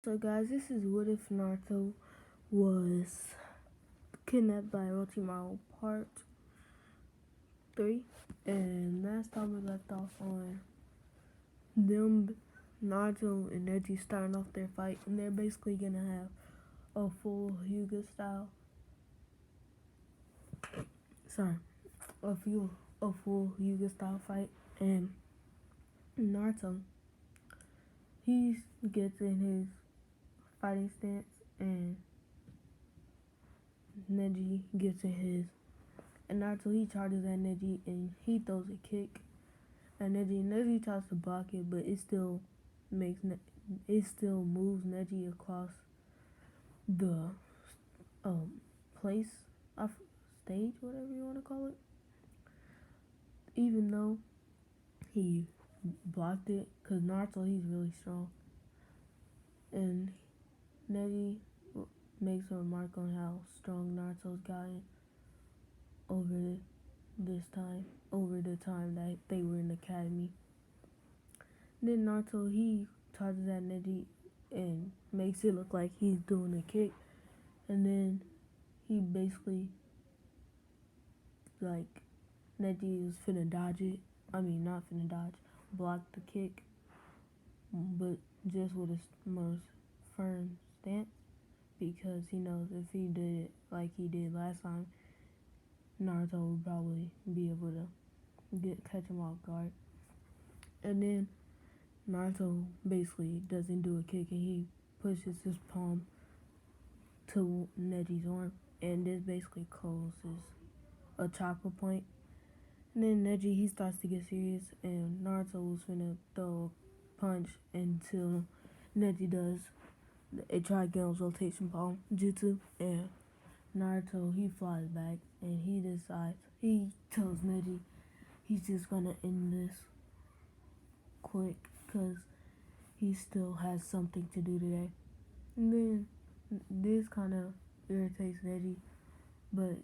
So guys, this is What If Naruto was kidnapped by Orochimaru part 3. And last time we left off on them, Naruto and Neji starting off their fight, and they're basically gonna have a full Hyuga style. Sorry, a full Hyuga style fight, and Naruto he gets in his fighting stance, and Neji gets in his. And Naruto he charges at Neji and he throws a kick at Neji tries to block it, but it still moves Neji across the place of stage, whatever you want to call it. Even though he blocked it, cause Naruto he's really strong, and Neji makes a remark on how strong Naruto's gotten over over the time that they were in the academy. Then Naruto he charges at Neji and makes it look like he's doing a kick, and then he basically like Neji was finna dodge it. I mean not finna dodge, block the kick, but just with a more firm stance because he knows if he did it like he did last time, Naruto would probably be able to catch him off guard. And then Naruto basically doesn't do a kick and he pushes his palm to Neji's arm, and this basically closes a chakra point. And then Neji he starts to get serious, and Naruto was finna throw a punch until Neji does a Trigon's rotation palm jutsu, and Naruto he flies back and he tells Neji he's just gonna end this quick because he still has something to do today. And then this kind of irritates Neji, but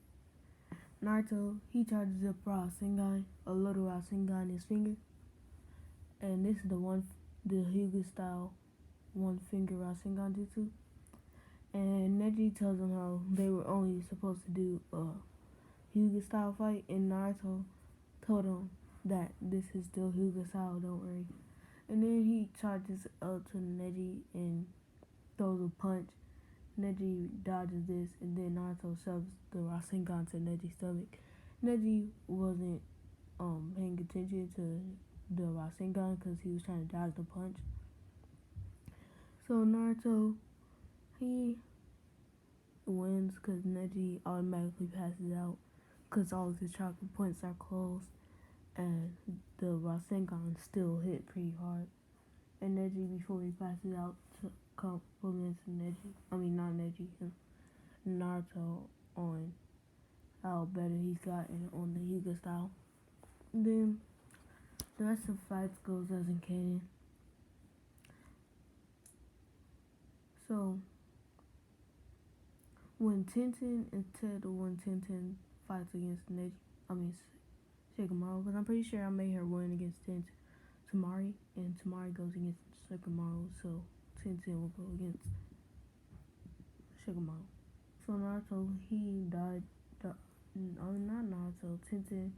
Naruto he charges up Rasengan, a little Rasengan in his finger, and this is the Hyuga style one finger Rasengan jutsu. And Neji tells him how they were only supposed to do a Hyuga style fight, and Naruto told him that this is still Hyuga style, don't worry. And then he charges up to Neji and throws a punch. Neji dodges this, and then Naruto shoves the Rasengan to Neji's stomach. Neji wasn't paying attention to the Rasengan because he was trying to dodge the punch. So Naruto, he wins because Neji automatically passes out because all of the chakra points are closed, and the Rasengan still hit pretty hard. And Neji, before he passes out, compliments Naruto on how better he's gotten on the Hyuga style. Then the rest of the fights goes as in canon. So when Tenten fights against Shikamaru, because I'm pretty sure I made her win against Tamari, and Tamari goes against Shikamaru, so Tenten will go against Shikamaru. So Naruto, he died. Not Naruto. Tenten,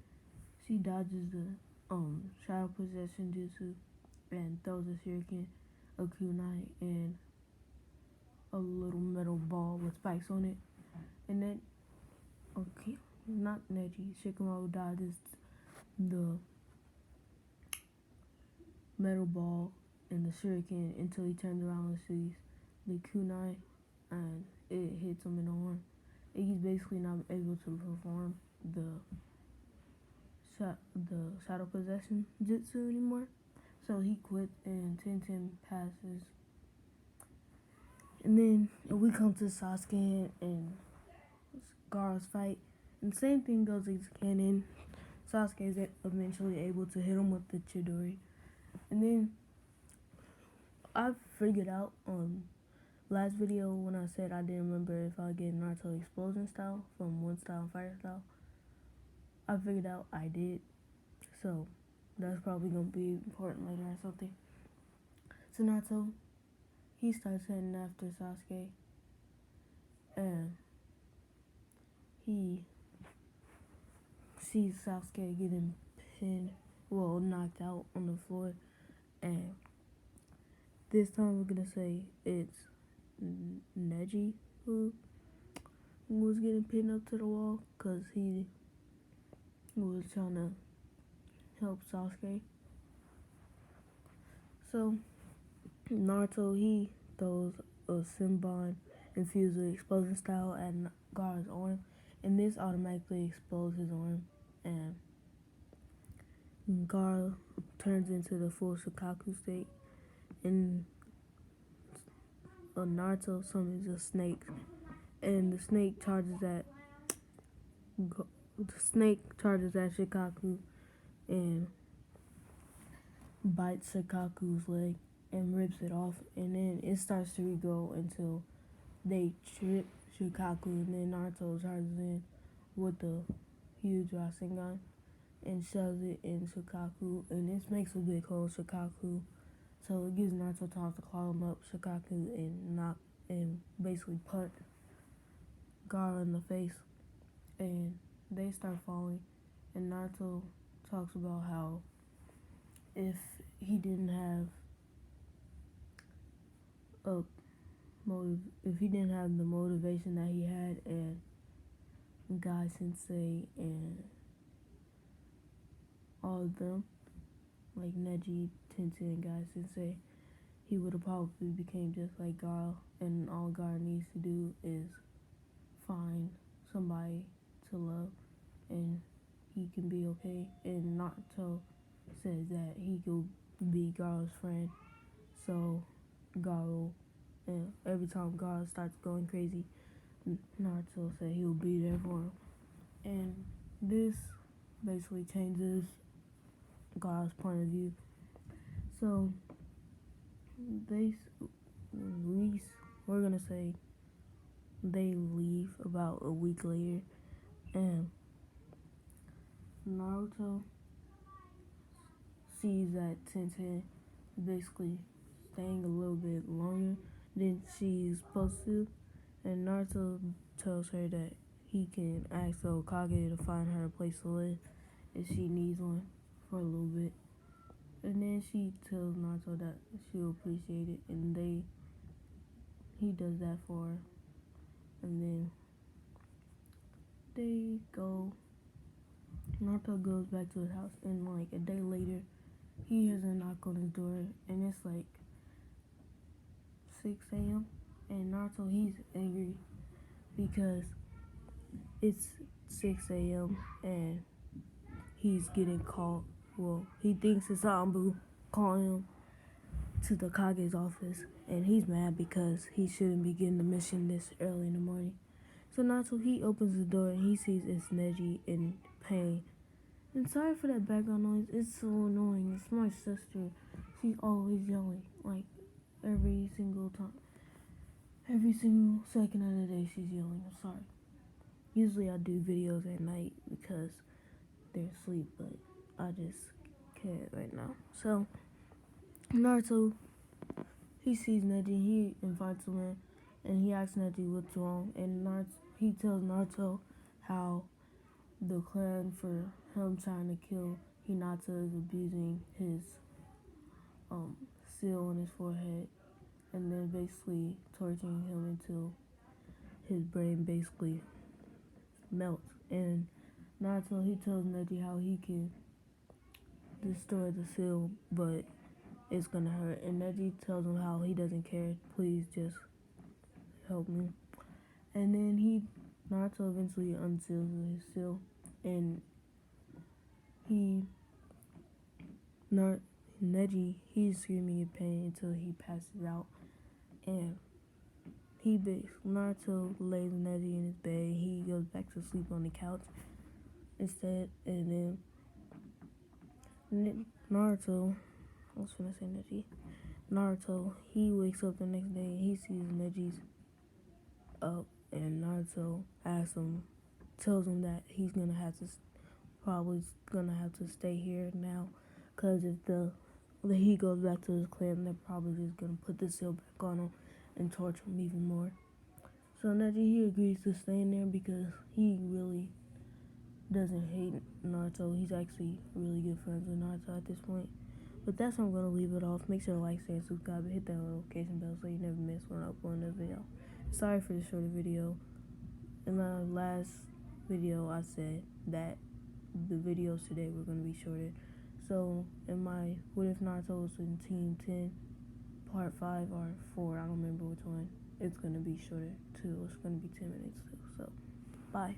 she dodges the shadow possession jutsu and throws a shuriken, a kunai, and a little metal ball with spikes on it. And then, not Neji, Shikamaru dodges the metal ball and the shuriken until he turns around and sees the kunai, and it hits him in the arm. And he's basically not able to perform the shadow possession jutsu anymore. So he quits and Tenten passes. And then we come to Sasuke and Gaara's fight. And the same thing goes as canon. Sasuke is eventually able to hit him with the Chidori. And then I figured out last video when I said I didn't remember if I get Naruto explosion style from one style and fire style. I figured out I did. So that's probably gonna be important later or something. So Naruto, he starts heading after Sasuke, and he sees Sasuke getting knocked out on the floor, and this time we're gonna say it's Neji who was getting pinned up to the wall because he was trying to help Sasuke. So Naruto, he throws a Senbon infused with explosion style at Gaara's arm, and this automatically explodes his arm, and Gaara turns into the full Shikaku state, and Naruto summons a snake, and the snake charges at Shikaku and bites Shikaku's leg and rips it off, and then it starts to regrow until they trip Shikaku, and then Naruto charges in with the huge Rasengan and shoves it in Shikaku, and this makes a big hole in Shikaku, so it gives Naruto time to climb up Shikaku and basically punch Gaara in the face, and they start falling, and Naruto talks about how if he didn't have the motivation that he had, and Guy Sensei and all of them, like Neji, Tensei, and Guy Sensei, he would have probably became just like Gaara, and all Gaara needs to do is find somebody to love, and he can be okay. And Naruto says that he could be Gaara's friend, so Gaara, and every time Gaara starts going crazy, Naruto said he'll be there for him. And this basically changes Gaara's point of view. So we're gonna say they leave about a week later, and Naruto sees that Tensei basically staying a little bit longer than she's supposed to, and Naruto tells her that he can ask the Hokage to find her a place to live if she needs one for a little bit. And then she tells Naruto that she'll appreciate it, and he does that for her. And then Naruto goes back to his house, and like a day later, he hears a knock on his door, and it's like 6 a.m. And Naruto, he's angry because it's 6 a.m. and he's getting called. Well, he thinks it's Ambu calling him to the Kage's office, and he's mad because he shouldn't be getting the mission this early in the morning. So Naruto, he opens the door and he sees it's Neji in pain. And sorry for that background noise, it's so annoying. It's my sister. She's always yelling, like every single time. Every single second of the day she's yelling. I'm sorry. Usually I do videos at night because they're asleep, but I just can't right now. So Naruto, he sees Neji, he invites him in, and he asks Neji what's wrong, and he tells Naruto how the clan for him trying to kill Hinata is abusing his seal on his forehead, and then basically torturing him until his brain basically melts. And Naruto, he tells Neji how he can destroy the seal, but it's gonna hurt. And Neji tells him how he doesn't care. Please just help me. And then Naruto eventually unseals his seal, and Neji, he's screaming in pain until he passes out. And Naruto lays Neji in his bed. He goes back to sleep on the couch instead. And then Naruto, I was gonna say Neji. Naruto, he wakes up the next day and he sees Neji's up, and Naruto tells him that he's probably gonna have to stay here now, cause if the he goes back to his clan, they're probably just gonna put the seal back on him and torture him even more. So Neji, he agrees to stay in there because he really doesn't hate Naruto. He's actually really good friends with Naruto at this point. But that's how I'm gonna leave it off. Make sure to like, share, and subscribe, and hit that notification bell so you never miss when I upload another video. Sorry for the shorter video. In my last video, I said that the videos today were gonna be shorter. So in my What If Naruto was in Team 10, Part 5 or 4, I don't remember which one, it's gonna be shorter too. It's gonna be 10 minutes too. So, bye.